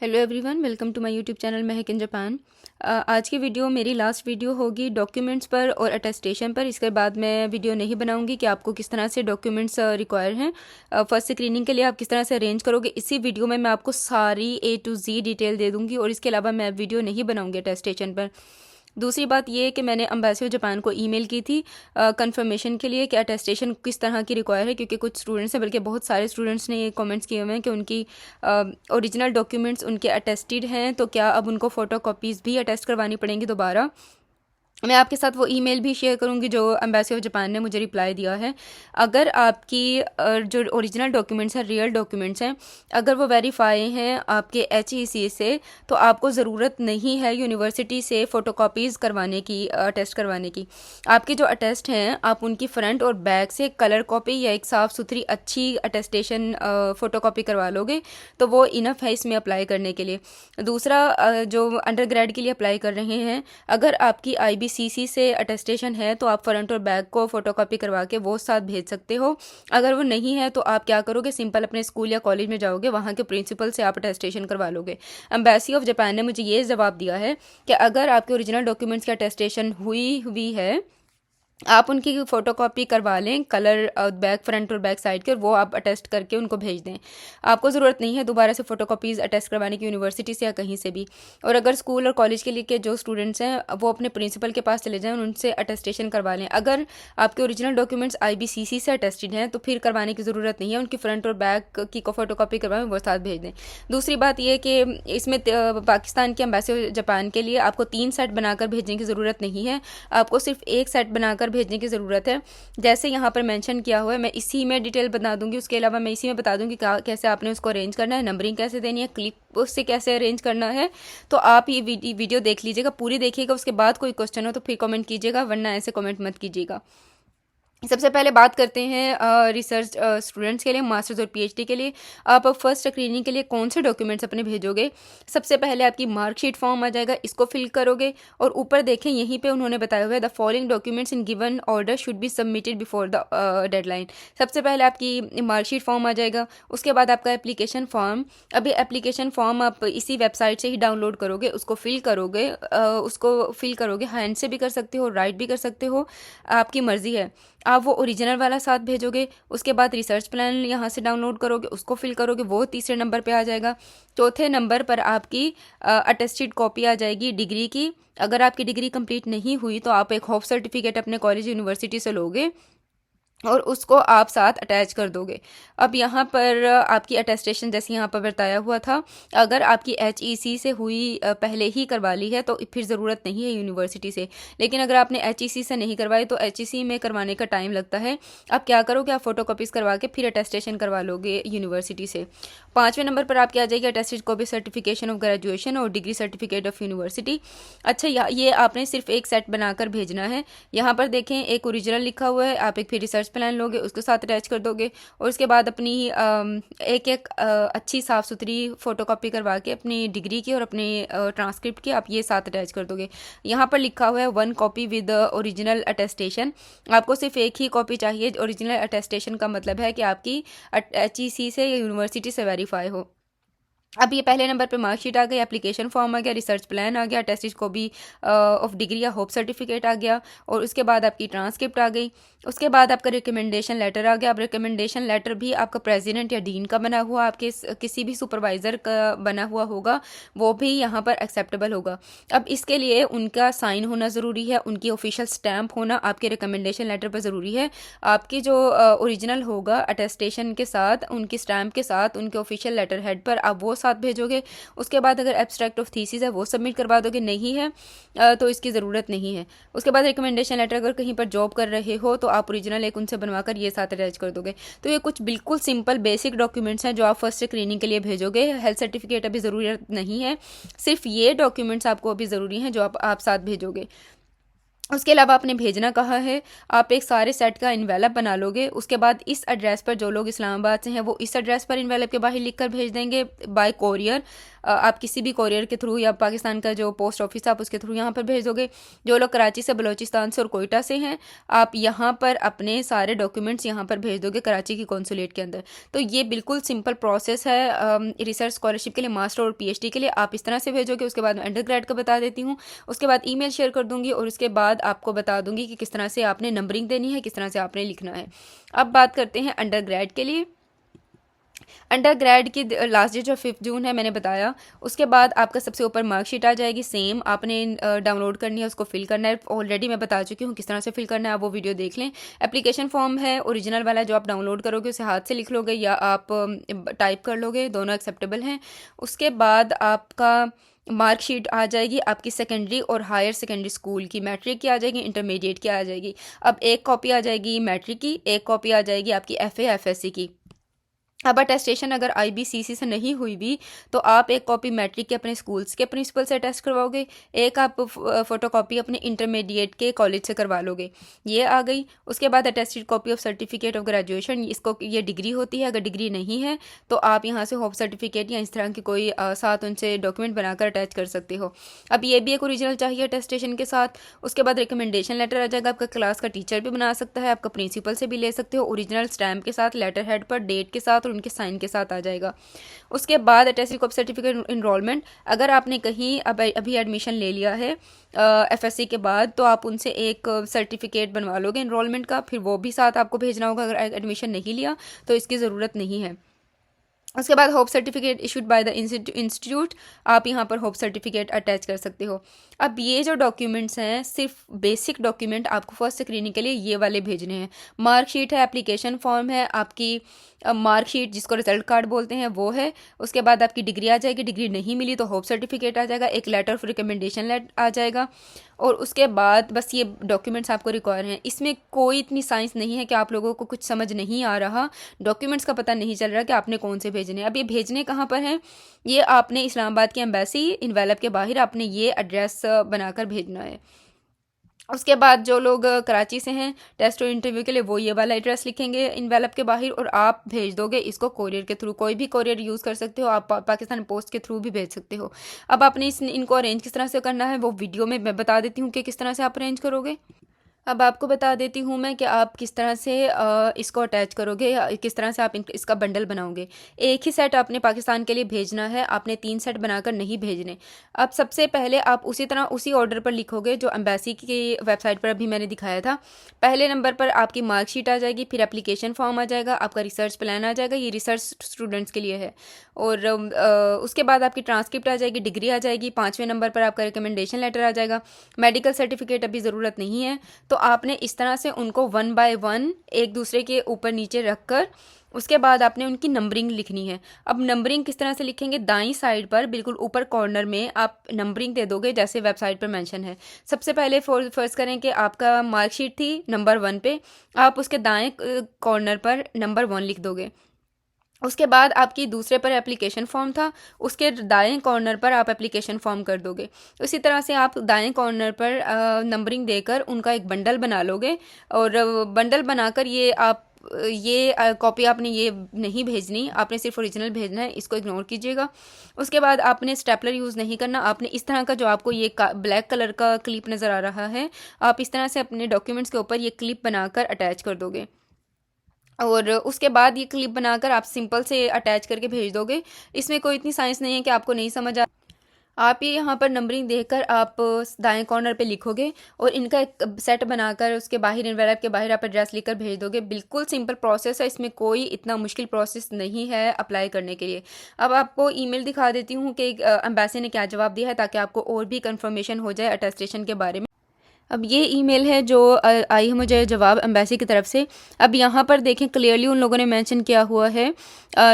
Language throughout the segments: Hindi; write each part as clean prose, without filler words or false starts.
Hello everyone, welcome to my YouTube channel Mahak in Japan. आज की वीडियो मेरी लास्ट वीडियो होगी डॉक्यूमेंट्स पर और अटेस्टेशन पर। इसके बाद मैं वीडियो नहीं बनाऊंगी कि आपको किस तरह से डॉक्यूमेंट्स रिक्वायर हैं फर्स्ट स्क्रीनिंग के लिए, आप किस तरह से अरेंज करोगे। इसी वीडियो में मैं आपको सारी A to Z डिटेल दे दूंगी और इसके अलावा मैं वीडियो नहीं बनाऊंगी अटेस्टेशन पर। दूसरी बात ये कि मैंने एम्बेसी ऑफ जापान को ईमेल की थी कंफर्मेशन के लिए कि अटेस्टेशन किस तरह की रिक्वायर है, क्योंकि कुछ स्टूडेंट्स हैं, बल्कि बहुत सारे स्टूडेंट्स ने ये कमेंट्स किए हुए हैं कि उनकी ओरिजिनल डॉक्यूमेंट्स उनके अटेस्टेड हैं, तो क्या अब उनको फ़ोटो कॉपीज़ भी अटेस्ट करवानी पड़ेंगी दोबारा। मैं आपके साथ वो ईमेल भी शेयर करूंगी जो एम्बेसी ऑफ जापान ने मुझे रिप्लाई दिया है। अगर आपकी जो ओरिजिनल डॉक्यूमेंट्स हैं, रियल डॉक्यूमेंट्स हैं, अगर वो वेरीफाई हैं आपके HEC से, तो आपको ज़रूरत नहीं है यूनिवर्सिटी से फ़ोटोकॉपीज़ करवाने की, अटेस्ट करवाने की। आपके जो अटेस्ट हैं आप उनकी फ्रंट और बैक से कलर कॉपी या एक साफ़ सुथरी अच्छी अटेस्टेशन फ़ोटोकॉपी करवा लोगे तो वो इनफ है इसमें अप्लाई करने के लिए। दूसरा, जो अंडर ग्रेड के लिए अप्लाई कर रहे हैं, अगर आपकी IBCC से अटेस्टेशन है तो आप फ्रंट और बैक को फ़ोटोकॉपी करवा के वो साथ भेज सकते हो। अगर वो नहीं है तो आप क्या करोगे, सिंपल अपने स्कूल या कॉलेज में जाओगे, वहाँ के प्रिंसिपल से आप अटेस्टेशन करवा लोगे। एम्बेसी ऑफ जापान ने मुझे ये जवाब दिया है कि अगर आपके ओरिजिनल डॉक्यूमेंट्स की अटेस्टेशन हुई हुई है, आप उनकी फ़ोटोकॉपी करवा लें, कलर बैक, फ्रंट और बैक साइड के, और वो आप अटेस्ट करके उनको भेज दें। आपको ज़रूरत नहीं है दोबारा से फ़ोटोकॉपीज़ अटेस्ट करवाने की यूनिवर्सिटी से या कहीं से भी। और अगर स्कूल और कॉलेज के लिए के जो स्टूडेंट्स हैं वो अपने प्रिंसिपल के पास चले जाएं और उनसे अटेस्टेशन करवा लें। अगर आपके ओरिजिनल डॉक्यूमेंट्स IBCC से अटेस्टेड हैं तो फिर करवाने की ज़रूरत नहीं है, उनकी फ्रंट और बैक की फ़ोटोकॉपी करवाएं, वो साथ भेज दें। दूसरी बात यह कि इसमें पाकिस्तान के एम्बेसी जापान के लिए आपको 3 सेट बनाकर भेजने की ज़रूरत नहीं है, आपको सिर्फ एक सेट बनाकर भेजने की ज़रूरत है। जैसे यहाँ पर मेंशन किया हुआ है, मैं इसी में डिटेल बता दूंगी। उसके अलावा मैं इसी में बता दूंगी कैसे आपने उसको अरेंज करना है, नंबरिंग कैसे देनी है, क्लिप उससे कैसे अरेंज करना है। तो आप ये वीडियो देख लीजिएगा, पूरी देखिएगा। उसके बाद कोई क्वेश्चन हो तो फिर कमेंट कीजिएगा, वरना ऐसे कमेंट मत कीजिएगा। सबसे पहले बात करते हैं रिसर्च स्टूडेंट्स के लिए, मास्टर्स और PhD के लिए। आप फर्स्ट स्क्रीनिंग के लिए कौन से डॉक्यूमेंट्स अपने भेजोगे। सबसे पहले आपकी मार्कशीट फॉर्म आ जाएगा, इसको फिल करोगे और ऊपर देखें यहीं पे उन्होंने बताया हुआ है the following documents in given order should be submitted before the deadline. सबसे पहले आपकी मार्कशीट फॉर्म आ जाएगा, उसके बाद आपका एप्लीकेशन फॉर्म। अभी एप्लीकेशन फॉर्म आप इसी वेबसाइट से ही डाउनलोड करोगे, उसको फिल करोगे, हैंड से भी कर सकते हो, राइट भी कर सकते हो, आपकी मर्ज़ी है। आप वो ओरिजिनल वाला साथ भेजोगे। उसके बाद रिसर्च प्लान यहाँ से डाउनलोड करोगे, उसको फिल करोगे, वो तीसरे नंबर पे आ जाएगा। चौथे नंबर पर आपकी अटेस्टेड कॉपी आ जाएगी डिग्री की। अगर आपकी डिग्री कंप्लीट नहीं हुई तो आप एक होप सर्टिफिकेट अपने कॉलेज यूनिवर्सिटी से लोगे और उसको आप साथ अटैच कर दोगे। अब यहाँ पर आपकी अटेस्टेशन जैसे यहाँ पर बताया हुआ था, अगर आपकी HEC से हुई पहले ही करवा ली है तो फिर ज़रूरत नहीं है यूनिवर्सिटी से। लेकिन अगर आपने HEC से नहीं करवाई तो HEC में करवाने का टाइम लगता है। आप क्या करोगे, आप फ़ोटोकॉपीज़ करवा के फिर अटेस्टेशन करवा लोगे यूनिवर्सिटी से। पाँचवें नंबर पर आपकी आ जाएगी attested copy certification of graduation और डिग्री सर्टिफिकेट ऑफ यूनिवर्सिटी। अच्छा, ये आपने सिर्फ एक सेट बनाकर भेजना है। यहाँ पर देखें एक ओरिजिनल लिखा हुआ है, आप एक फिर रिसर्च प्लान लोगे, उसके साथ अटैच कर दोगे और उसके बाद अपनी एक अच्छी साफ़ सुथरी फ़ोटोकॉपी करवा के अपनी डिग्री की और अपने ट्रांसक्रिप्ट की आप ये साथ अटैच कर दोगे। यहाँ पर लिखा हुआ है 1 कॉपी विद ओरिजिनल अटेस्टेशन। आपको सिर्फ एक ही कॉपी चाहिए। ओरिजिनल अटेस्टेशन का मतलब है कि आपकी HEC से या यूनिवर्सिटी से वेरीफाई हो। अब ये पहले नंबर पे मार्कशीट आ गई, एप्लीकेशन फॉर्म आ गया, रिसर्च प्लान आ गया, टेस्ट कॉपी ऑफ डिग्री या होप सर्टिफिकेट आ गया और उसके बाद आपकी ट्रांसक्रिप्ट आ गई। उसके बाद आपका रिकमेंडेशन लेटर आ गया। अब रिकमेंडेशन लेटर भी आपका प्रेसिडेंट या डीन का बना हुआ, आपके किसी भी सुपरवाइज़र का बना हुआ होगा, वो भी यहाँ पर एक्सेप्टेबल होगा। अब इसके लिए उनका साइन होना ज़रूरी है, उनकी ऑफिशियल स्टैम्प होना आपके रिकमेंडेशन लेटर पर ज़रूरी है। आपकी जो ओरिजिनल होगा अटेस्टेशन के साथ, उनकी स्टैम्प के साथ, उनके ऑफिशियल लेटर हेड पर आप वो साथ भेजोगे। उसके बाद अगर एब्स्ट्रैक्ट ऑफ थीसिस है वो सबमिट करवा दोगे, नहीं है तो इसकी ज़रूरत नहीं है। उसके बाद रिकमेंडेशन लेटर, अगर कहीं पर जॉब कर रहे हो तो आप ओरिजिनल एक उनसे बनवाकर ये साथ अटैच कर दोगे। तो ये कुछ बिल्कुल सिंपल बेसिक डॉक्यूमेंट्स हैं जो आप फर्स्ट स्क्रीनिंग के लिए भेजोगे। हेल्थ सर्टिफिकेट अभी ज़रूरत नहीं है, सिर्फ ये डॉक्यूमेंट्स आपको अभी ज़रूरी हैं जो आप साथ भेजोगे। उसके अलावा आपने भेजना कहाँ है, आप एक सारे सेट का इन्वेलप बना लोगे। उसके बाद इस एड्रेस पर, जो लोग इस्लामाबाद से हैं वो इस एड्रेस पर इन्वेलप के बाहर लिख कर भेज देंगे बाय कोरियर। आप किसी भी कोरियर के थ्रू या पाकिस्तान का जो पोस्ट ऑफिस है आप उसके थ्रू यहाँ पर भेज दोगे। जो लोग कराची से, बलूचिस्तान से और कोयटा से हैं, आप यहाँ पर अपने सारे डॉक्यूमेंट्स यहाँ पर भेज दोगे कराची की कौंसुलेट के अंदर। तो ये बिल्कुल सिंपल प्रोसेस है रिसर्च स्कॉलरशिप के लिए, मास्टर और पीएचडी के लिए। आप इस तरह से भेजोगे। उसके बाद मैं अंडर ग्रेड का बता देती हूँ, उसके बाद ईमेल शेयर कर दूँगी और उसके बाद आपको बता दूँगी कि किस तरह से आपने नंबरिंग देनी है, किस तरह से आपने लिखना है। अब बात करते हैं अंडर ग्रेड के लिए। अंडर ग्रेड की लास्ट डेट जो 5 जून है मैंने बताया। उसके बाद आपका सबसे ऊपर मार्कशीट आ जाएगी, सेम आपने डाउनलोड करनी है, उसको फिल करना है। ऑलरेडी मैं बता चुकी हूँ किस तरह से फिल करना है, आप वो वीडियो देख लें। एप्लीकेशन फॉर्म है ओरिजिनल वाला जो आप डाउनलोड करोगे, उसे हाथ से लिख लोगे या आप टाइप कर लोगे, दोनों एक्सेप्टेबल हैं। उसके बाद आपका मार्कशीट आ जाएगी आपकी सेकेंडरी और हायर सेकेंडरी स्कूल की, मैट्रिक की आ जाएगी, इंटरमीडिएट की आ जाएगी। अब एक कॉपी आ जाएगी मैट्रिक की, एक कॉपी आ जाएगी आपकी एफए एफएससी की। अब अटेस्टेशन अगर आईबीसीसी से नहीं हुई भी तो आप एक कॉपी मैट्रिक के अपने स्कूल्स के प्रिंसिपल से अटेस्ट करवाओगे, एक आप फोटोकॉपी अपने इंटरमीडिएट के कॉलेज से करवा लोगे। ये आ गई। उसके बाद attested copy of certificate of graduation, इसको ये डिग्री होती है। अगर डिग्री नहीं है तो आप यहाँ से होप सर्टिफिकेट या इस तरह की कोई साथ उनसे डॉक्यूमेंट बनाकर अटैच कर सकते हो। अब ये भी एक ओरिजिनल चाहिए अटेस्टेशन के साथ। उसके बाद रिकमेंडेशन लेटर आ जाएगा, आपका क्लास का टीचर भी बना सकता है, आपका प्रिंसिपल से भी ले सकते हो, ओरिजिनल स्टैम्प के साथ, लेटर हेड पर डेट के साथ और उनके साइन के साथ आ जाएगा। उसके बाद अटेस्टेड कॉपी सर्टिफिकेट इनरोलमेंट, अगर आपने कहीं अभी एडमिशन ले लिया है एफएससी के बाद तो आप उनसे एक सर्टिफिकेट बनवा लोगे इनरोलमेंट का, फिर वो भी साथ आपको भेजना होगा। अगर एडमिशन नहीं लिया तो इसकी ज़रूरत नहीं है। उसके बाद hope certificate issued by the institute, आप यहाँ पर होप सर्टिफिकेट अटैच कर सकते हो। अब ये जो डॉक्यूमेंट्स हैं सिर्फ बेसिक डॉक्यूमेंट आपको फर्स्ट स्क्रीनिंग के लिए ये वाले भेजने हैं। मार्कशीट है, एप्लीकेशन फॉर्म है, आपकी मार्कशीट जिसको रिजल्ट कार्ड बोलते हैं वो है। उसके बाद आपकी डिग्री आ जाएगी, डिग्री नहीं मिली तो होप सर्टिफिकेट आ जाएगा, एक लेटर ऑफ रिकमेंडेशन आ जाएगा। और उसके बाद बस ये डॉक्यूमेंट्स आपको रिक्वायर हैं। इसमें कोई इतनी साइंस नहीं है कि आप लोगों को कुछ समझ नहीं आ रहा, डॉक्यूमेंट्स का पता नहीं चल रहा कि आपने कौन से भेजने हैं। अब ये भेजने कहाँ पर हैं, ये आपने इस्लामाबाद की एम्बेसी इनवेलप के बाहर आपने ये एड्रेस बनाकर भेजना है। उसके बाद जो लोग कराची से हैं टेस्ट और इंटरव्यू के लिए वो ये वाला एड्रेस लिखेंगे इनवेलप के बाहर और आप भेज दोगे इसको कोरियर के थ्रू। कोई भी कोरियर यूज़ कर सकते हो, आप पाकिस्तान पोस्ट के थ्रू भी भेज सकते हो। अब आपने इनको अरेंज किस तरह से करना है वो वीडियो में मैं बता देती हूँ कि किस तरह से आप अरेंज करोगे। अब आपको बता देती हूँ मैं कि आप किस तरह से इसको अटैच करोगे, किस तरह से आप इसका बंडल बनाओगे। एक ही सेट आपने पाकिस्तान के लिए भेजना है, आपने 3 सेट बनाकर नहीं भेजने। अब सबसे पहले आप उसी तरह उसी ऑर्डर पर लिखोगे जो एम्बेसी की वेबसाइट पर अभी मैंने दिखाया था। पहले नंबर पर आपकी मार्कशीट आ जाएगी, फिर एप्लीकेशन फॉर्म आ जाएगा, आपका रिसर्च प्लान आ जाएगा, ये रिसर्च स्टूडेंट्स के लिए है। और उसके बाद आपकी ट्रांसक्रिप्ट आ जाएगी, डिग्री आ जाएगी, 5वें नंबर पर आपका रिकमेंडेशन लेटर आ जाएगा। मेडिकल सर्टिफिकेट अभी ज़रूरत नहीं है, तो आपने इस तरह से उनको 1 बाय 1 एक दूसरे के ऊपर नीचे रखकर उसके बाद आपने उनकी नंबरिंग लिखनी है। अब नंबरिंग किस तरह से लिखेंगे, दाईं साइड पर बिल्कुल ऊपर कॉर्नर में आप नंबरिंग दे दोगे जैसे वेबसाइट पर मेंशन है। सबसे पहले फर्ज करें कि आपका मार्कशीट थी नंबर 1 पे, आप उसके दाएं कॉर्नर पर नंबर 1 लिख दोगे। उसके बाद आपकी दूसरे पर एप्लीकेशन फॉर्म था, उसके दाएं कॉर्नर पर आप एप्लीकेशन फॉर्म कर दोगे। इसी तरह से आप दाएं कॉर्नर पर नंबरिंग देकर उनका एक बंडल बना लोगे। और बंडल बनाकर ये कॉपी आपने ये नहीं भेजनी, आपने सिर्फ ओरिजिनल भेजना है, इसको इग्नोर कीजिएगा। उसके बाद आपने स्टेपलर यूज़ नहीं करना, आपने इस तरह का जो आपको ये ब्लैक कलर का क्लिप नज़र आ रहा है, आप इस तरह से अपने डॉक्यूमेंट्स के ऊपर ये क्लिप बनाकर अटैच कर दोगे। और उसके बाद ये क्लिप बनाकर आप सिंपल से अटैच करके भेज दोगे। इसमें कोई इतनी साइंस नहीं है कि आपको नहीं समझ आ। आप ये यहाँ पर नंबरिंग देखकर आप दाएं कॉर्नर पे लिखोगे और इनका एक सेट बनाकर उसके बाहर इनवेलप के बाहर आप एड्रेस लिखकर भेज दोगे। बिल्कुल सिंपल प्रोसेस है, इसमें कोई इतना मुश्किल प्रोसेस नहीं है अप्लाई करने के लिए। अब आपको ईमेल दिखा देती हूँ कि एम्बेसी ने क्या जवाब दिया है ताकि आपको और भी कंफर्मेशन हो जाए अटेस्टेशन के बारे में। अब ये ईमेल है जो आई है मुझे जवाब एम्बेसी की तरफ से। अब यहाँ पर देखें क्लियरली उन लोगों ने मेंशन किया हुआ है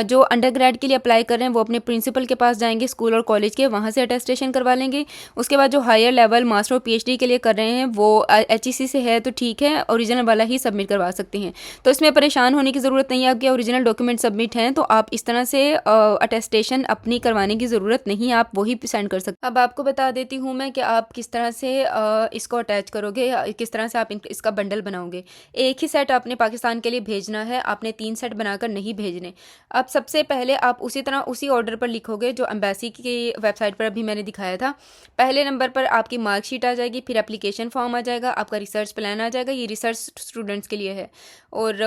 जो अंडर ग्रेड के लिए अप्लाई कर रहे हैं वो अपने प्रिंसिपल के पास जाएंगे स्कूल और कॉलेज के, वहाँ से अटेस्टेशन करवा लेंगे। उसके बाद जो हायर लेवल मास्टर और पीएचडी के लिए कर रहे हैं वो एचईसी से है तो ठीक है, ओरिजिनल वाला ही सबमिट करवा सकते हैं। तो इसमें परेशान होने की ज़रूरत नहीं है, आपके ओरिजिनल डॉक्यूमेंट सबमिट हैं तो आप इस तरह से अटेस्टेशन अपनी करवाने की ज़रूरत नहीं है, आप वही सेंड कर सकते हैं। अब आपको बता देती हूँ मैं कि आप किस तरह से इसको अटैच अटैच करोगे, किस तरह से आप इसका बंडल बनाओगे। एक ही सेट आपने पाकिस्तान के लिए भेजना है, आपने 3 सेट बनाकर नहीं भेजने। अब सबसे पहले आप उसी तरह उसी ऑर्डर पर लिखोगे जो एम्बेसी की वेबसाइट पर अभी मैंने दिखाया था। पहले नंबर पर आपकी मार्कशीट आ जाएगी, फिर एप्लीकेशन फॉर्म आ जाएगा, आपका रिसर्च प्लान आ जाएगा, ये रिसर्च स्टूडेंट्स के लिए है। और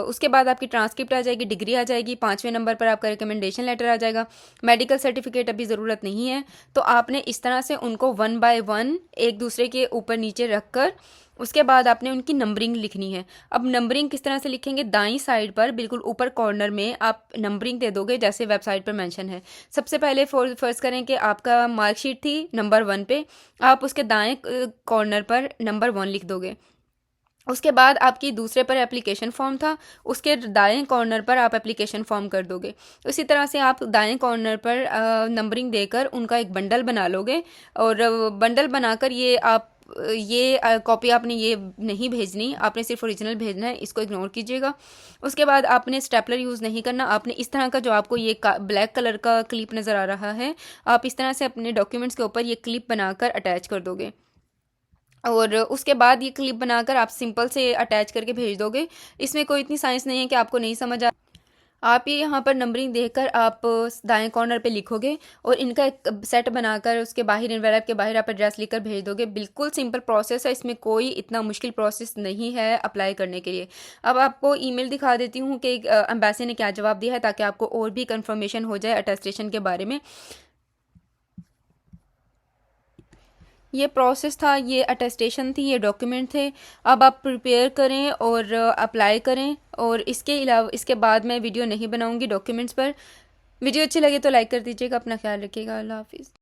उसके बाद आपकी ट्रांसक्रिप्ट आ जाएगी, डिग्री आ जाएगी, 5वें नंबर पर आपका रिकमेंडेशन लेटर आ जाएगा। मेडिकल सर्टिफिकेट अभी ज़रूरत नहीं है। तो आपने इस तरह से उनको 1 बाय 1 एक दूसरे के ऊपर नीचे रख कर उसके बाद आपने उनकी नंबरिंग लिखनी है। अब नंबरिंग किस तरह से लिखेंगे, दाईं साइड पर बिल्कुल ऊपर कॉर्नर में आप नंबरिंग दे दोगे जैसे वेबसाइट पर मेंशन है। सबसे पहले फर्ज करें कि आपका मार्कशीट थी नंबर 1 पे, आप उसके दाएं कॉर्नर पर नंबर 1 लिख दोगे। उसके बाद आपकी दूसरे पर एप्लीकेशन फॉर्म था, उसके दाएं कॉर्नर पर आप एप्लीकेशन फॉर्म कर दोगे। इसी तरह से आप दाएं कॉर्नर पर नंबरिंग देकर उनका एक बंडल बना लोगे। और बंडल बनाकर ये कॉपी आपने ये नहीं भेजनी, आपने सिर्फ ओरिजिनल भेजना है, इसको इग्नोर कीजिएगा। उसके बाद आपने स्टेपलर यूज़ नहीं करना, आपने इस तरह का जो आपको ये ब्लैक कलर का क्लिप नज़र आ रहा है, आप इस तरह से अपने डॉक्यूमेंट्स के ऊपर ये क्लिप बनाकर अटैच कर दोगे। और उसके बाद ये क्लिप बनाकर आप सिंपल से अटैच करके भेज दोगे। इसमें कोई इतनी साइंस नहीं है कि आपको नहीं समझ आ। आप ये यहाँ पर नंबरिंग देखकर आप दाएं कॉर्नर पे लिखोगे और इनका एक सेट बनाकर उसके बाहर एनवेलप के बाहर आप एड्रेस लिखकर भेज दोगे। बिल्कुल सिंपल प्रोसेस है, इसमें कोई इतना मुश्किल प्रोसेस नहीं है अप्लाई करने के लिए। अब आपको ईमेल दिखा देती हूँ कि एम्बेसी ने क्या जवाब दिया है, ताकि आपको और भी कंफर्मेशन हो जाए अटेस्टेशन के बारे में। ये प्रोसेस था, ये अटेस्टेशन थी, ये डॉक्यूमेंट थे। अब आप प्रिपेयर करें और अप्लाई करें। और इसके अलावा इसके बाद मैं वीडियो नहीं बनाऊंगी डॉक्यूमेंट्स पर। वीडियो अच्छी लगे तो लाइक कर दीजिएगा। अपना ख्याल रखिएगा। अल्लाह हाफिज़।